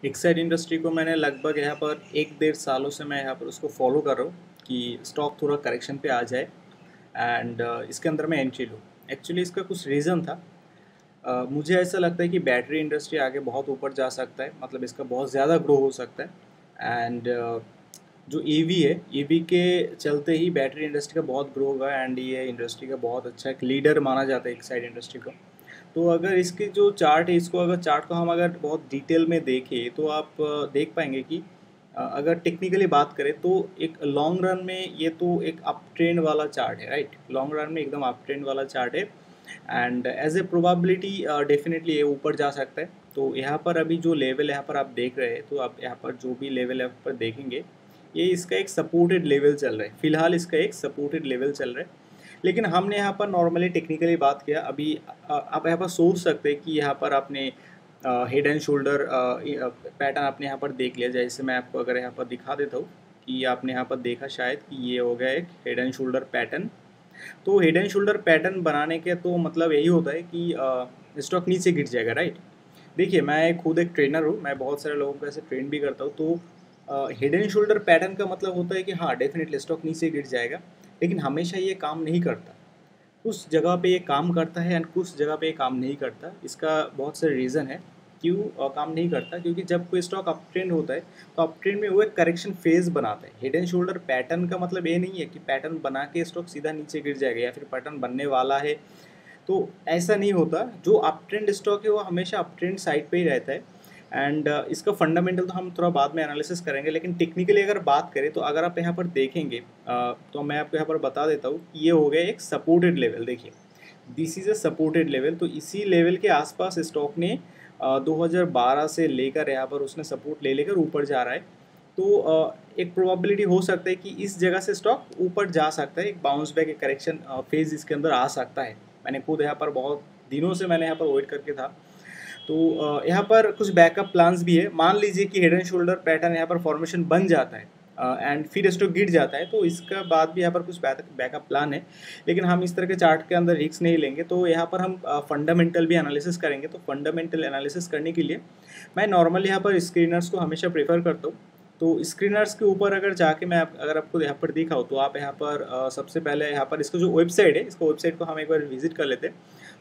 Exide industry को मैंने लगभग यहाँ पर 1 डेढ़ सालों से मैं यहाँ पर उसको फॉलो कर रहा हूँ कि स्टॉक थोड़ा करेक्शन पे आ जाए एंड इसके अंदर मैं एंट्री लूँ। एक्चुअली इसका कुछ रीज़न था। मुझे ऐसा लगता है कि बैटरी इंडस्ट्री आगे बहुत ऊपर जा सकता है, मतलब इसका बहुत ज़्यादा ग्रो हो सकता है एंड जो ईवी है, ईवी के चलते ही बैटरी इंडस्ट्री का बहुत ग्रो होगा एंड ये इंडस्ट्री का बहुत अच्छा एक लीडर माना जाता है एक्साइड इंडस्ट्री को। तो अगर इसकी जो चार्ट है, इसको अगर चार्ट को हम अगर बहुत डिटेल में देखें तो आप देख पाएंगे कि अगर टेक्निकली बात करें तो एक लॉन्ग रन में ये तो एक अप ट्रेंड वाला चार्ट है, राइट। लॉन्ग रन में एकदम अप ट्रेंड वाला चार्ट है and as a probability definitely ये ऊपर जा सकता है। तो यहाँ पर अभी जो लेवल यहाँ पर आप देख रहे हैं, तो आप यहाँ पर जो भी लेवल यहाँ पर देखेंगे, ये इसका एक सपोर्टेड लेवल चल रहा है। फिलहाल इसका एक सपोर्टेड लेवल चल रहा है। लेकिन हमने यहाँ पर नॉर्मली टेक्निकली बात किया। अभी आप यहाँ पर सोच सकते हैं कि यहाँ पर आपने हेड एंड शोल्डर पैटर्न आपने यहाँ पर देख लिया। जैसे मैं आपको अगर यहाँ पर दिखा देता हूँ कि आपने यहाँ पर देखा शायद कि ये हो गया एक हेड एंड शोल्डर पैटर्न। तो हेड एंड शोल्डर पैटर्न बनाने के तो मतलब यही होता है कि स्टॉक नीचे गिर जाएगा, राइट। देखिए, मैं खुद एक ट्रेनर हूँ, मैं बहुत सारे लोगों को ऐसे ट्रेन भी करता हूँ। तो हेड एंड शोल्डर पैटर्न का मतलब होता है कि हाँ, डेफिनेटली स्टॉक नीचे गिर जाएगा, लेकिन हमेशा ये काम नहीं करता। कुछ जगह पे ये काम करता है एंड कुछ जगह पे ये काम नहीं करता। इसका बहुत सारे रीज़न है क्यों काम नहीं करता। क्योंकि जब कोई स्टॉक अप ट्रेंड होता है तो अप ट्रेंड में वो एक करेक्शन फेज बनाता है। हेड एंड शोल्डर पैटर्न का मतलब ये नहीं है कि पैटर्न बना के स्टॉक सीधा नीचे गिर जाएगा या फिर पैटर्न बनने वाला है, तो ऐसा नहीं होता। जो अप ट्रेंड स्टॉक है वो हमेशा अप ट्रेंड साइड पे ही रहता है एंड इसका फंडामेंटल तो हम थोड़ा बाद में एनालिसिस करेंगे। लेकिन टेक्निकली अगर बात करें तो अगर आप यहाँ पर देखेंगे तो मैं आपको यहाँ पर बता देता हूँ कि ये हो गया एक सपोर्टेड लेवल। देखिए, this is a supported level. तो इसी लेवल के आसपास स्टॉक ने 2012 से लेकर यहाँ पर उसने सपोर्ट ले लेकर ऊपर जा रहा है। तो एक प्रोबेबिलिटी हो सकता है कि इस जगह से स्टॉक ऊपर जा सकता है। एक बाउंस बैक, एक करेक्शन फेज इसके अंदर आ सकता है। मैंने खुद यहाँ पर बहुत दिनों से मैंने यहाँ पर वेट करके था। तो यहाँ पर कुछ बैकअप प्लान्स भी है। मान लीजिए कि हेड एंड शोल्डर पैटर्न यहाँ पर फॉर्मेशन बन जाता है एंड फिर स्टॉक गिर जाता है, तो इसका बाद भी यहाँ पर कुछ बैकअप प्लान है। लेकिन हम इस तरह के चार्ट के अंदर रिस्क नहीं लेंगे। तो यहाँ पर हम फंडामेंटल भी एनालिसिस करेंगे। तो फंडामेंटल एनालिसिस करने के लिए मैं नॉर्मली यहाँ पर स्क्रीनर्स को हमेशा प्रेफर करता हूँ। तो स्क्रीनर्स के ऊपर अगर जाके मैं अगर आपको यहाँ पर दिखाऊँ तो आप यहाँ पर सबसे पहले यहाँ पर इसका जो वेबसाइट है, इसको वेबसाइट को हम एक बार विजिट कर लेते हैं।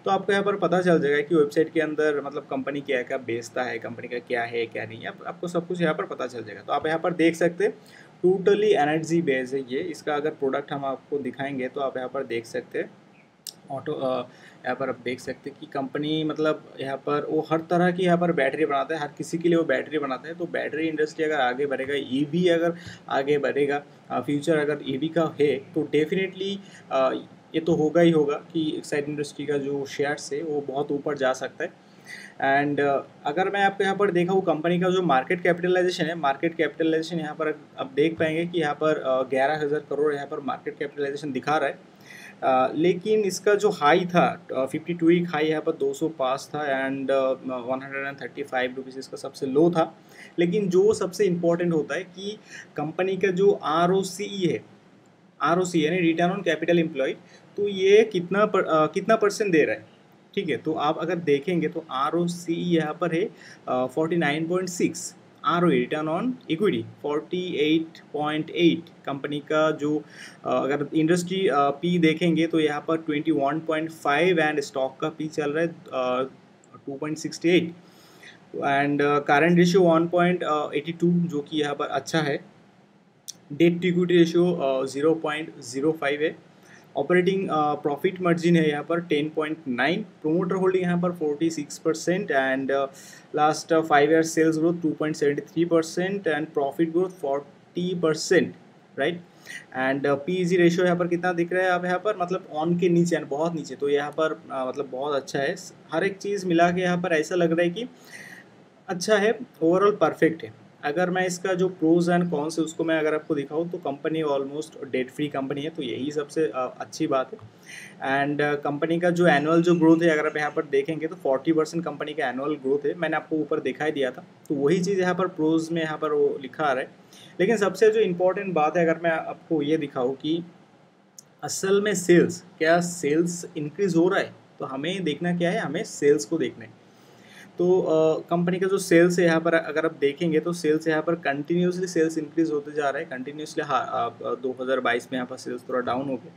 तो आपको यहाँ पर पता चल जाएगा कि वेबसाइट के अंदर मतलब कंपनी क्या क्या बेचता है, कंपनी का क्या है क्या नहीं है, आपको सब कुछ यहाँ पर पता चल जाएगा। तो आप यहाँ पर देख सकते हैं टोटली एनर्जी बेस है ये। इसका अगर प्रोडक्ट हम आपको दिखाएंगे तो आप यहाँ पर देख सकते हैं ऑटो, यहाँ पर आप देख सकते हैं कि कंपनी मतलब यहाँ पर वो हर तरह की यहाँ पर बैटरी बनाता है, हर किसी के लिए वो बैटरी बनाता है। तो बैटरी इंडस्ट्री अगर आगे बढ़ेगा, ईवी अगर आगे बढ़ेगा, फ्यूचर अगर ईवी का है, तो डेफिनेटली ये तो होगा ही होगा कि एक्साइड इंडस्ट्री का जो शेयर्स है वो बहुत ऊपर जा सकता है। एंड अगर मैं आपको यहाँ पर देखा हूँ कंपनी का जो मार्केट कैपिटलाइजेशन है, मार्केट कैपिटलाइजेशन यहाँ पर आप देख पाएंगे कि यहाँ पर 11,000 करोड़ यहाँ पर मार्केट कैपिटलाइजेशन दिखा रहा है। लेकिन इसका जो हाई था 52 वीक हाई यहाँ पर 205 था एंड 135 रुपीज़ इसका सबसे लो था। लेकिन जो सबसे इम्पोर्टेंट होता है कि कंपनी का जो ROCE है, ROCE यानी रिटर्न ऑन कैपिटल एम्प्लॉयड, तो ये कितना परसेंट दे रहा है। ठीक है, तो आप अगर देखेंगे तो ROCE यहाँ पर है 49.6, ROE return on equity 48.8। Company का जो अगर इंडस्ट्री पी देखेंगे तो यहाँ पर 21.5 एंड स्टॉक का पी चल रहा है 2.68 एंड करंट रेशियो 1.82 जो कि यहाँ पर अच्छा है। डेट टू इक्विटी रेशियो 0.05 है। ऑपरेटिंग प्रॉफिट मार्जिन है यहाँ पर 10.9। प्रोमोटर होल्डिंग यहाँ पर 46% and last 5 year sales growth 2.73% and profit growth 40%, right. And PEG ratio यहाँ पर कितना दिख रहा है आप यहाँ पर, मतलब ऑन के नीचे एंड बहुत नीचे। तो यहाँ पर मतलब बहुत अच्छा है। हर एक चीज़ मिला के यहाँ पर ऐसा लग रहा है कि अच्छा है, ओवरऑल परफेक्ट है। अगर मैं इसका जो प्रोज एंड कॉन्स है उसको मैं अगर आपको दिखाऊं तो company almost debt free company है, तो यही सबसे अच्छी बात है। एंड कंपनी का जो एनुअल जो ग्रोथ है अगर आप यहाँ पर देखेंगे तो 40% कंपनी का एनुअल ग्रोथ है। मैंने आपको ऊपर दिखाई दिया था, तो वही चीज़ यहाँ पर प्रोज में यहाँ पर वो लिखा आ रहा है। लेकिन सबसे जो इम्पोर्टेंट बात है अगर मैं आपको ये दिखाऊँ कि असल में सेल्स इंक्रीज हो रहा है, तो हमें देखना क्या है, हमें सेल्स को देखना है। तो कंपनी का जो सेल्स है यहाँ पर अगर आप देखेंगे तो सेल्स यहाँ पर कंटिन्यूसली सेल्स इंक्रीज होते जा रहा है कंटिन्यूसली। हाँ, 2022 में यहाँ पर सेल्स थोड़ा डाउन हो गया,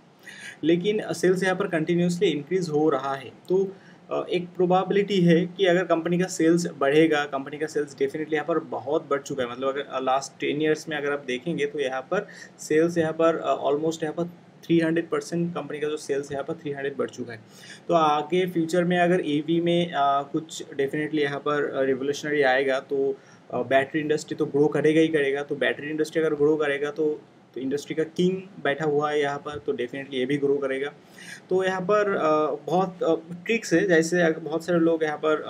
लेकिन सेल्स यहाँ पर कंटिन्यूसली इंक्रीज हो रहा है। तो एक प्रोबेबिलिटी है कि अगर कंपनी का सेल्स बढ़ेगा, कंपनी का सेल्स डेफिनेटली यहाँ पर बहुत बढ़ चुका है। मतलब अगर लास्ट 10 ईयर्स में अगर आप देखेंगे तो यहाँ पर सेल्स यहाँ पर ऑलमोस्ट यहाँ पर 300% कंपनी का जो सेल्स यहाँ पर 300 बढ़ चुका है। तो आगे फ्यूचर में अगर ईवी में कुछ डेफिनेटली यहाँ पर रिवोल्यूशनरी आएगा तो बैटरी इंडस्ट्री तो ग्रो करेगा ही करेगा। तो बैटरी इंडस्ट्री अगर ग्रो करेगा तो इंडस्ट्री का किंग बैठा हुआ है यहाँ पर, तो डेफिनेटली ये भी ग्रो करेगा। तो यहाँ पर बहुत ट्रिक्स है, जैसे बहुत सारे लोग यहाँ पर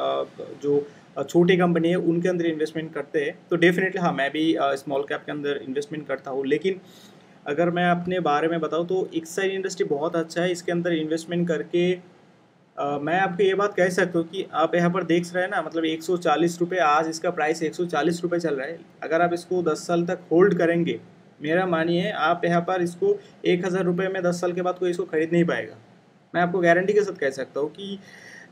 जो छोटी कंपनी है उनके अंदर इन्वेस्टमेंट करते हैं। तो डेफिनेटली हाँ, मैं भी स्मॉल कैप के अंदर इन्वेस्टमेंट करता हूँ। लेकिन अगर मैं अपने बारे में बताऊँ तो एक्साइड इंडस्ट्री बहुत अच्छा है। इसके अंदर इन्वेस्टमेंट करके मैं आपको ये बात कह सकता हूँ कि आप यहाँ पर देख रहे हैं ना, मतलब 140 रुपये, आज इसका प्राइस 140 रुपये चल रहा है। अगर आप इसको 10 साल तक होल्ड करेंगे, मेरा मानिए आप यहाँ पर इसको 1000 रुपये में 10 साल के बाद कोई इसको खरीद नहीं पाएगा। मैं आपको गारंटी के साथ कह सकता हूँ कि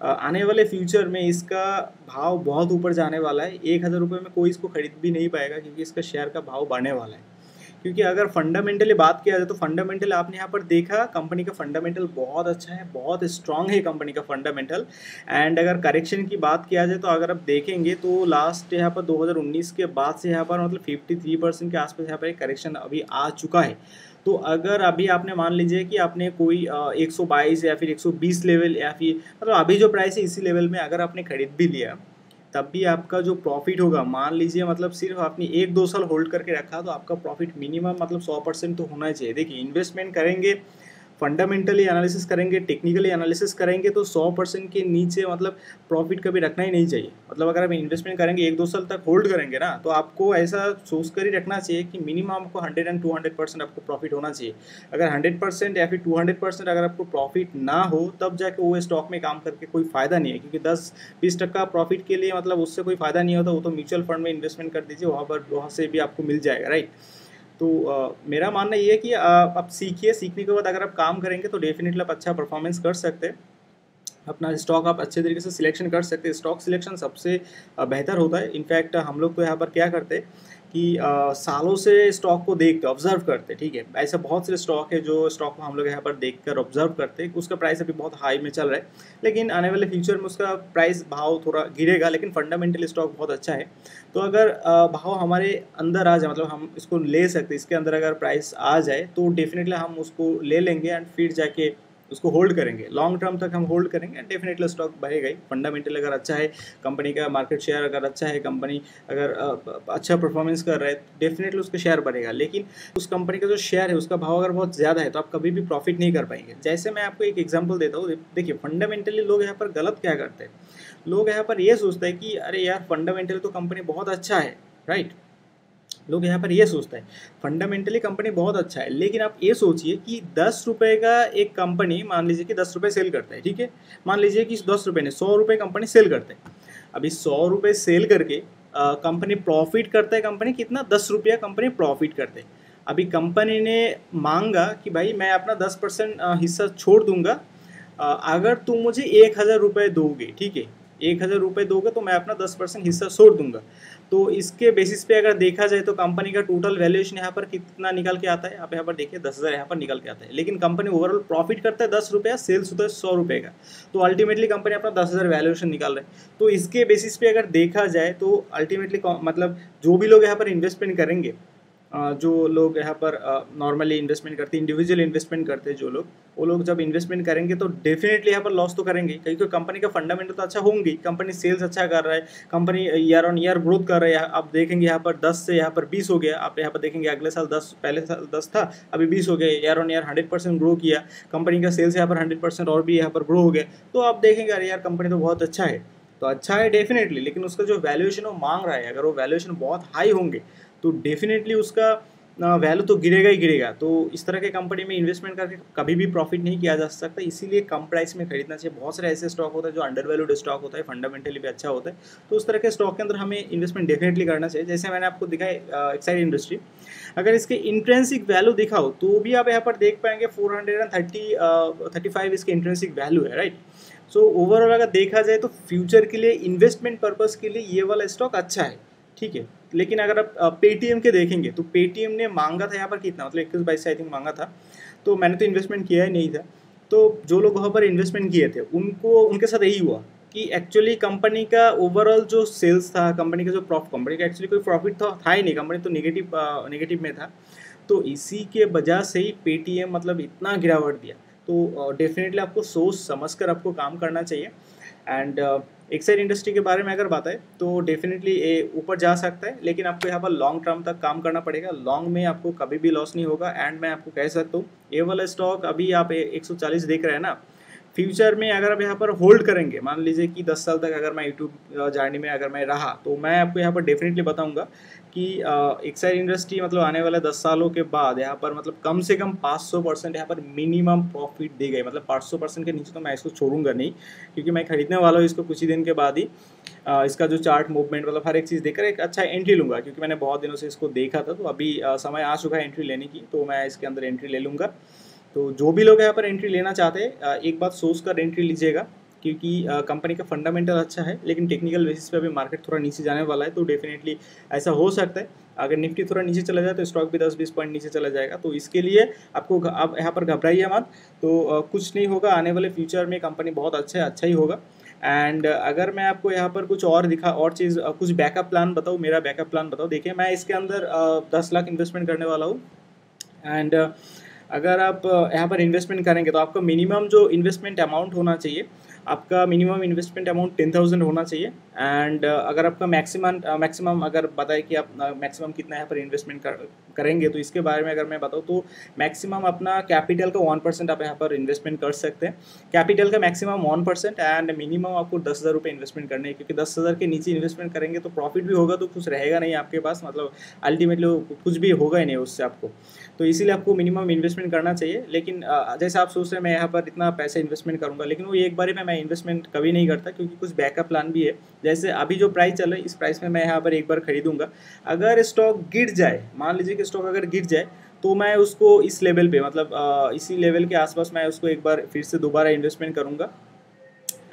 आने वाले फ्यूचर में इसका भाव बहुत ऊपर जाने वाला है। 1000 रुपये में कोई इसको खरीद भी नहीं पाएगा, क्योंकि इसका शेयर का भाव बढ़ने वाला है। क्योंकि अगर फंडामेंटली बात किया जाए तो फंडामेंटल आपने यहाँ पर देखा, कंपनी का फंडामेंटल बहुत अच्छा है, बहुत स्ट्रांग है कंपनी का फंडामेंटल। एंड अगर करेक्शन की बात किया जाए तो अगर आप देखेंगे तो लास्ट यहाँ पर 2019 के बाद से यहाँ पर मतलब 53% के आसपास यहाँ पर एक करेक्शन अभी आ चुका है। तो अगर अभी आपने मान लीजिए कि आपने कोई 122 या फिर 120 लेवल या फिर मतलब अभी जो प्राइस है इसी लेवल में अगर आपने खरीद भी लिया, तब भी आपका जो प्रॉफिट होगा, मान लीजिए मतलब सिर्फ आपने 1-2 साल होल्ड करके रखा तो आपका प्रॉफिट मिनिमम मतलब 100% तो होना चाहिए। देखिए, इन्वेस्टमेंट करेंगे, फंडामेंटली एनालिसिस करेंगे, टेक्निकली एनालिसिस करेंगे तो 100% के नीचे मतलब प्रॉफिट कभी रखना ही नहीं चाहिए। मतलब अगर आप इन्वेस्टमेंट करेंगे, 1-2 साल तक होल्ड करेंगे ना, तो आपको ऐसा सोच कर ही रखना चाहिए कि मिनिमम आपको 100 एंड 200% आपको प्रॉफिट होना चाहिए। अगर 100% या फिर 200% अगर आपको प्रॉफिट ना हो, तब जाके वो स्टॉक में काम करके कोई फ़ायदा नहीं है। क्योंकि 10-20% प्रॉफिट के लिए मतलब उससे कोई फ़ायदा नहीं होता। वो तो म्यूचुअल फंड में इन्वेस्टमेंट कर दीजिए, वहाँ से भी आपको मिल जाएगा, राइट। तो मेरा मानना ये है कि आप सीखिए, सीखने के बाद अगर आप काम करेंगे तो डेफिनेटली आप अच्छा परफॉर्मेंस कर सकते हैं। अपना स्टॉक आप अच्छे तरीके से सिलेक्शन कर सकते हैं। स्टॉक सिलेक्शन सबसे बेहतर होता है। इनफैक्ट हम लोग तो यहाँ पर क्या करते हैं कि सालों से स्टॉक को देखते, ऑब्जर्व करते, ठीक है। ऐसे बहुत से स्टॉक है जो स्टॉक को हम लोग यहाँ पर देखकर ऑब्जर्व करते हैं। उसका प्राइस अभी बहुत हाई में चल रहा है, लेकिन आने वाले फ्यूचर में उसका प्राइस भाव थोड़ा गिरेगा, लेकिन फंडामेंटली स्टॉक बहुत अच्छा है। तो अगर भाव हमारे अंदर आ जाए, मतलब हम इसको ले सकते, इसके अंदर अगर प्राइस आ जाए तो डेफिनेटली हम उसको ले लेंगे एंड फिर जाके उसको होल्ड करेंगे। लॉन्ग टर्म तक हम होल्ड करेंगे एंड डेफिनेटली स्टॉक बढ़ेगा ही। फंडामेंटल अगर अच्छा है, कंपनी का मार्केट शेयर अगर अच्छा है, कंपनी अगर अच्छा परफॉर्मेंस कर रहा है, डेफिनेटली उसका शेयर बढ़ेगा। लेकिन उस कंपनी का जो शेयर है उसका भाव अगर बहुत ज़्यादा है तो आप कभी भी प्रॉफिट नहीं कर पाएंगे। जैसे मैं आपको एक एग्जाम्पल देता हूँ। देखिए, फंडामेंटली लोग यहाँ पर गलत क्या करते हैं, लोग यहाँ पर ये सोचते हैं कि अरे यार फंडामेंटली तो कंपनी बहुत अच्छा है, राइट। लोग यहाँ पर ये सोचते हैं फंडामेंटली कंपनी बहुत अच्छा है, लेकिन आप ये सोचिए कि 10 रुपये का एक कंपनी, मान लीजिए कि 10 रुपये सेल करता है, ठीक है। मान लीजिए कि 10 रुपये ने 100 रुपये कंपनी सेल करते हैं। अभी 100 रुपये सेल करके कंपनी प्रॉफिट करता है, कंपनी कितना, 10 रुपया कंपनी प्रॉफिट करते हैं। अभी कंपनी ने मांगा कि भाई मैं अपना 10% हिस्सा छोड़ दूंगा, अगर तुम मुझे 1000 रुपये दोगे, ठीक है, 1000 रुपये दोगे तो मैं अपना 10% हिस्सा छोड़ दूंगा। तो इसके बेसिस पे अगर देखा जाए तो कंपनी का टोटल वैल्यूएशन यहाँ पर कितना निकल के आता है, आप यहाँ पर देखिए 10,000 यहाँ पर निकल के आता है। लेकिन कंपनी ओवरऑल प्रॉफिट करता है 10 रुपया, सेल्स होता है 100 रुपये का, तो अल्टीमेटली कंपनी अपना 10,000 वैल्यूएशन निकाल रहा है। तो इसके बेसिस पे अगर देखा जाए तो अल्टीमेटली मतलब जो भी लोग यहाँ पर इन्वेस्टमेंट करेंगे, जो लोग यहाँ पर नॉर्मली इन्वेस्टमेंट करते हैं, इंडिविजुअल इन्वेस्टमेंट करते हैं जो लोग, वो लोग जब इन्वेस्टमेंट करेंगे तो डेफिनेटली यहाँ पर लॉस तो करेंगे, क्योंकि कंपनी का फंडामेंटल तो अच्छा होंगे, कंपनी सेल्स अच्छा कर रहा है, company year on year growth कर रहा है। आप देखेंगे यहाँ पर 10 से यहाँ पर 20 हो गया, आप यहाँ पर देखेंगे अगले साल 10, पहले साल 10 था, अभी 20 हो गया, ईयर ऑन ईयर 100% ग्रो किया, कंपनी का सेल्स यहाँ पर 100% और भी यहाँ पर ग्रो हो गया। तो आप देखेंगे अरे यार कंपनी तो बहुत अच्छा है, तो अच्छा है डेफिनेटली, लेकिन उसका जो वैल्यूएशन वो मांग रहा है, अगर वो वैल्यूएशन बहुत हाई होंगे तो डेफिनेटली उसका वैल्यू तो गिरेगा ही गिरेगा। तो इस तरह के कंपनी में इन्वेस्टमेंट करके कभी भी प्रॉफिट नहीं किया जा सकता, इसीलिए कम प्राइस में खरीदना चाहिए। बहुत सारे ऐसे स्टॉक होता है जो अंडर वैल्यूड स्टॉक होता है, फंडामेंटली भी अच्छा होता है, तो उस तरह के स्टॉक के अंदर हमें इन्वेस्टमेंट डेफिनेटली करना चाहिए। जैसे मैंने आपको दिखाया एक्साइड इंडस्ट्री, अगर इसके इंट्रेंसिक वैल्यू दिखाओ तो भी आप यहाँ पर देख पाएंगे 435 इसके इंट्रेंसिक वैल्यू है, राइट। सो ओवरऑल अगर देखा जाए तो फ्यूचर के लिए इन्वेस्टमेंट पर्पस के लिए ये वाला स्टॉक अच्छा है, ठीक है। लेकिन अगर आप पेटीएम के देखेंगे तो पेटीएम ने मांगा था यहाँ पर कितना, मतलब 21-22 से आई थिंक मांगा था, तो मैंने तो इन्वेस्टमेंट किया ही नहीं था। तो जो लोग वहाँ पर इन्वेस्टमेंट किए थे उनको, उनके साथ यही हुआ कि एक्चुअली कंपनी का ओवरऑल जो सेल्स था, कंपनी का जो प्रॉफिट, कंपनी का एक्चुअली कोई प्रॉफिट था ही नहीं, कंपनी तो नेगेटिव में था। तो इसी के वजह से ही पेटीएम मतलब इतना गिरावट दिया। तो डेफिनेटली आपको सोच समझ कर आपको काम करना चाहिए। एंड एक्साइड इंडस्ट्री के बारे में अगर बात है तो डेफिनेटली ये ऊपर जा सकता है, लेकिन आपको यहाँ पर लॉन्ग टर्म तक काम करना पड़ेगा। लॉन्ग में आपको कभी भी लॉस नहीं होगा। एंड मैं आपको कह सकता हूँ ये वाला स्टॉक अभी आप 140 देख रहे हैं ना, फ्यूचर में अगर आप यहाँ पर होल्ड करेंगे, मान लीजिए कि 10 साल तक अगर मैं यूट्यूब जर्नी में अगर मैं रहा, तो मैं आपको यहाँ पर डेफिनेटली बताऊंगा कि एक्साइड इंडस्ट्री मतलब आने वाले 10 सालों के बाद यहाँ पर मतलब कम से कम 500% यहाँ पर मिनिमम प्रॉफिट दी गई। मतलब 500% के नीचे तो मैं इसको छोड़ूंगा नहीं, क्योंकि मैं खरीदने वाला हूँ इसको कुछ ही दिन के बाद ही। इसका जो चार्ट मूवमेंट मतलब हर एक चीज़ देखकर एक अच्छा एंट्री लूँगा, क्योंकि मैंने बहुत दिनों से इसको देखा था। तो अभी समय आ चुका है एंट्री लेने की, तो मैं इसके अंदर एंट्री ले लूँगा। तो जो भी लोग यहाँ पर एंट्री लेना चाहते हैं एक बात सोच कर एंट्री लीजिएगा, क्योंकि कंपनी का फंडामेंटल अच्छा है, लेकिन टेक्निकल बेसिस पे अभी मार्केट थोड़ा नीचे जाने वाला है। तो डेफिनेटली ऐसा हो सकता है अगर निफ्टी थोड़ा नीचे चला जाए तो स्टॉक भी 10-20 पॉइंट नीचे चला जाएगा। तो इसके लिए आपको आप यहाँ पर घबराइए मत। तो कुछ नहीं होगा, आने वाले फ्यूचर में कंपनी बहुत अच्छा ही होगा। एंड अगर मैं आपको यहाँ पर कुछ और और चीज़ कुछ बैकअप प्लान बताऊँ, मेरा बैकअप प्लान बताऊँ। देखिए मैं इसके अंदर 10 लाख इन्वेस्टमेंट करने वाला हूँ। एंड अगर आप यहाँ पर इन्वेस्टमेंट करेंगे तो आपका मिनिमम जो इन्वेस्टमेंट अमाउंट होना चाहिए, आपका मिनिमम इन्वेस्टमेंट अमाउंट 10,000 होना चाहिए। एंड अगर आपका मैक्सिमम अगर बताए कि आप मैक्सिमम कितना यहाँ पर इन्वेस्टमेंट करेंगे, तो इसके बारे में अगर मैं बताऊँ तो मैक्सिमम अपना कैपिटल का 1% आप यहाँ पर इन्वेस्टमेंट कर सकते हैं। कैपिटल का मैक्सिमम 1% एंड मिनिमम आपको 10,000 रुपये इन्वेस्टमेंट करने हैं, क्योंकि 10,000 के नीचे इन्वेस्टमेंट करेंगे तो प्रॉफिट भी होगा तो कुछ रहेगा नहीं आपके पास, मतलब अल्टीमेटली कुछ भी होगा ही नहीं उससे आपको। तो इसीलिए आपको मिनिमम इन्वेस्टमेंट करना चाहिए। लेकिन जैसे आप सोच रहे हैं मैं यहाँ पर इतना पैसा इन्वेस्टमेंट करूँगा, लेकिन वो एक बार में मैं इन्वेस्टमेंट कभी नहीं करता, क्योंकि कुछ बैकअप प्लान भी है। जैसे अभी जो प्राइस चल रहा है इस प्राइस में मैं यहाँ पर एक बार खरीदूंगा। अगर स्टॉक गिर जाए, मान लीजिए कि स्टॉक अगर गिर जाए, तो मैं उसको इस लेवल पे मतलब इसी लेवल के आसपास मैं उसको एक बार फिर से दोबारा इन्वेस्टमेंट करूँगा।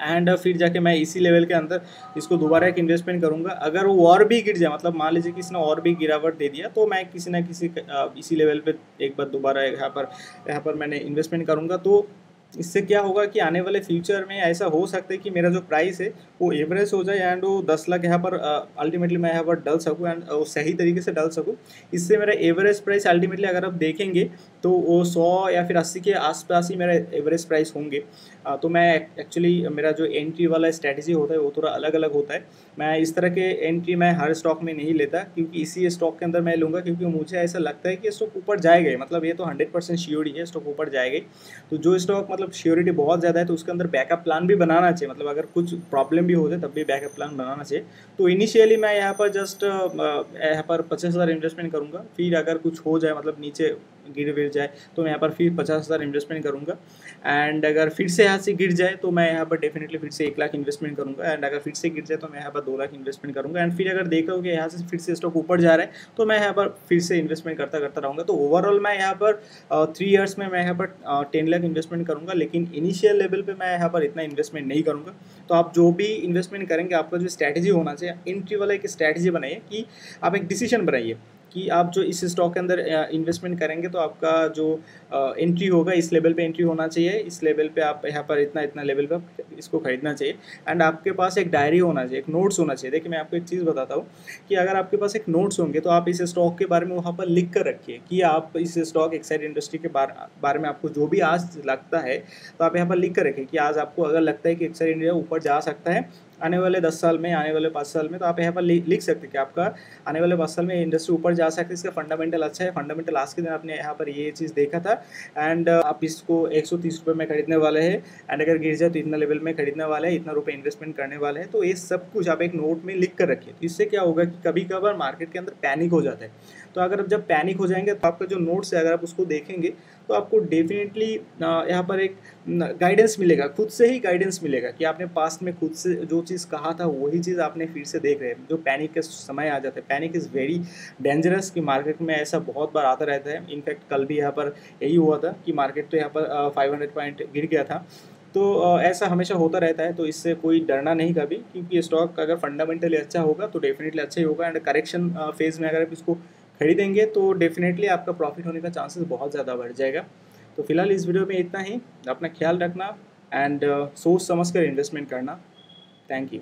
एंड फिर जाके मैं इसी लेवल के अंदर इसको दोबारा एक इन्वेस्टमेंट करूंगा। अगर वो और भी गिर जाए, मतलब मान लीजिए किसी ने और भी गिरावट दे दिया, तो मैं किसी ना किसी इसी लेवल पे एक बार दोबारा यहाँ पर मैंने इन्वेस्टमेंट करूंगा। तो इससे क्या होगा कि आने वाले फ्यूचर में ऐसा हो सकता है कि मेरा जो प्राइस है वो एवरेज हो जाए एंड वो 10 लाख यहाँ पर अल्टीमेटली मैं यहाँ पर डल सकूँ एंड वो सही तरीके से डल सकूँ। इससे मेरा एवरेज प्राइस अल्टीमेटली अगर आप देखेंगे तो वो 100 या फिर 80 के आसपास ही मेरा एवरेज प्राइस होंगे। तो मैं एक्चुअली मेरा जो एंट्री वाला स्ट्रैटेजी होता है वो थोड़ा अलग अलग होता है। मैं इस तरह के एंट्री मैं हर स्टॉक में नहीं लेता, क्योंकि इसी स्टॉक के अंदर मैं लूँगा क्योंकि मुझे ऐसा लगता है कि स्टॉक ऊपर जाएगा ही, मतलब ये तो 100% श्योर ही है स्टॉक ऊपर जाएगा ही। तो जो स्टॉक मतलब श्योरिटी बहुत ज़्यादा है तो उसके अंदर बैकअप प्लान भी बनाना चाहिए, मतलब अगर कुछ प्रॉब्लम भी हो जाए तब भी बैकअप प्लान बनाना चाहिए। तो इनिशियली मैं यहाँ पर जस्ट यहाँ पर 50,000 इन्वेस्टमेंट करूँगा। फिर अगर कुछ हो जाए मतलब नीचे गिर विर जाए तो मैं यहाँ पर फिर 50,000 इन्वेस्टमेंट करूँगा। एंड अगर फिर से यहाँ से गिर जाए तो मैं यहाँ पर डेफिनेटली फिर से 1 लाख इन्वेस्टमेंट करूँगा। एंड अगर फिर से गिर जाए तो मैं यहाँ पर 2 लाख इन्वेस्टमेंट करूँगा। एंड फिर अगर देखा हो कि यहाँ से फिर से स्टॉक ऊपर जा रहा है तो मैं यहाँ पर फिर से इन्वेस्टमेंट करता करता रहूँगा। तो ओवरऑल मैं यहाँ पर 3 ईयर्स में मैं यहाँ पर 10 लाख इन्वेस्टमेंट करूँगा, लेकिन इनिशियल लेवल पे मैं यहाँ पर इतना इन्वेस्टमेंट नहीं करूँगा। तो आप जो भी इन्वेस्टमेंट करेंगे आपका जो स्ट्रैटेजी होना चाहिए, एंट्री वाला एक स्ट्रैटेजी बनाइए कि आप एक डिसीजन बनाइए कि आप जो इस स्टॉक के अंदर इन्वेस्टमेंट करेंगे तो आपका जो एंट्री होगा इस लेवल पे एंट्री होना चाहिए, इस लेवल पे आप यहाँ पर इतना लेवल पे इसको खरीदना चाहिए। एंड आपके पास एक डायरी होना चाहिए, एक नोट्स होना चाहिए। देखिए मैं आपको एक चीज़ बताता हूँ कि अगर आपके पास एक नोट्स होंगे तो आप इस स्टॉक के बारे में वहाँ पर लिख कर रखिए कि आप इस स्टॉक एक्साइड इंडस्ट्री के बारे में आपको जो भी आज लगता है तो आप यहाँ पर लिख कर रखिए कि आज आपको अगर लगता है कि एक्साइड इंडिया ऊपर जा सकता है आने वाले 10 साल में, आने वाले 5 साल में, तो आप यहाँ पर लिख सकते हैं कि आपका आने वाले 5 साल में इंडस्ट्री ऊपर जा सकती है, इसका फंडामेंटल अच्छा है। फंडामेंटल आज के दिन आपने यहाँ पर ये चीज़ देखा था। एंड आप इसको 130 रुपये में खरीदने वाले हैं एंड अगर गिर जाए तो इतना लेवल में खरीदने वाले हैं, इतना रुपये इन्वेस्टमेंट करने वाले हैं। तो ये सब कुछ आप एक नोट में लिख कर रखिए। तो इससे क्या होगा कि कभी कभार मार्केट के अंदर पैनिक हो जाता है। तो अगर जब पैनिक हो जाएंगे तो आपका जो नोट्स है अगर आप उसको देखेंगे तो आपको डेफिनेटली यहाँ पर एक गाइडेंस मिलेगा, खुद से ही गाइडेंस मिलेगा कि आपने पास्ट में खुद से जो चीज़ कहा था वही चीज़ आपने फिर से देख रहे हैं। जो पैनिक के समय आ जाता है, पैनिक इज़ वेरी डेंजरस कि मार्केट में ऐसा बहुत बार आता रहता है। इनफैक्ट कल भी यहाँ पर यही हुआ था कि मार्केट तो यहाँ पर 500 पॉइंट गिर गया था। तो ऐसा हमेशा होता रहता है, तो इससे कोई डरना नहीं कभी, क्योंकि स्टॉक अगर फंडामेंटली अच्छा होगा तो डेफिनेटली अच्छा ही होगा। एंड करेक्शन फेज़ में अगर आप इसको खरीदेंगे तो डेफिनेटली आपका प्रॉफिट होने का चांसेस बहुत ज़्यादा बढ़ जाएगा। तो फिलहाल इस वीडियो में इतना ही। अपना ख्याल रखना एंड सोच समझ कर इन्वेस्टमेंट करना। Thank you.